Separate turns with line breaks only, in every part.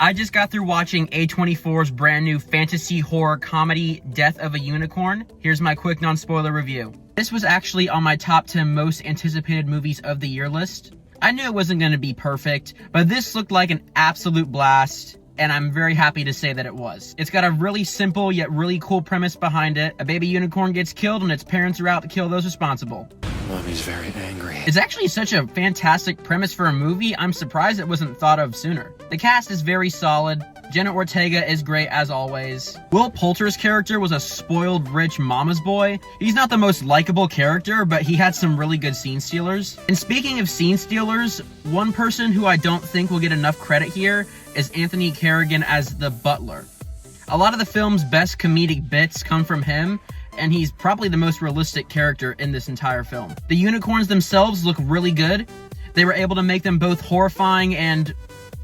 I just got through watching A24's brand new fantasy horror comedy, Death of a Unicorn. Here's my quick non-spoiler review. This was actually on my top 10 most anticipated movies of the year list. I knew it wasn't going to be perfect, but this looked like an absolute blast, and I'm very happy to say that it was. It's got a really simple yet really cool premise behind it. A baby unicorn gets killed and its parents are out to kill those responsible.
Mommy's very angry.
It's actually such a fantastic premise for a movie, I'm surprised it wasn't thought of sooner. The cast is very solid. Jenna Ortega is great as always. Will Poulter's character was a spoiled rich mama's boy. He's not the most likable character, but he had some really good scene stealers. And speaking of scene stealers, one person who I don't think will get enough credit here is Anthony Carrigan as the butler. A lot of the film's best comedic bits come from him, and he's probably the most realistic character in this entire film. The unicorns themselves look really good. They were able to make them both horrifying and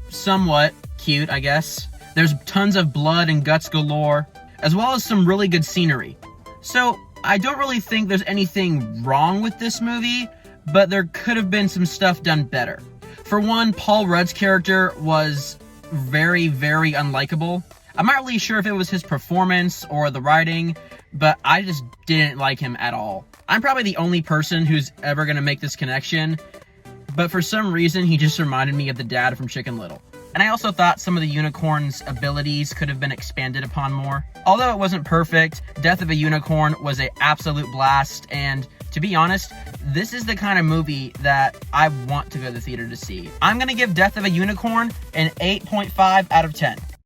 somewhat cute, I guess. There's tons of blood and guts galore, as well as some really good scenery. So, I don't really think there's anything wrong with this movie, but there could have been some stuff done better. For one, Paul Rudd's character was very, very unlikable. I'm not really sure if it was his performance or the writing, but I just didn't like him at all. I'm probably the only person who's ever gonna make this connection, but for some reason he just reminded me of the dad from Chicken Little. And I also thought some of the unicorn's abilities could have been expanded upon more. Although it wasn't perfect, Death of a Unicorn was an absolute blast, and to be honest, this is the kind of movie that I want to go to the theater to see. I'm gonna give Death of a Unicorn an 8.5 out of 10.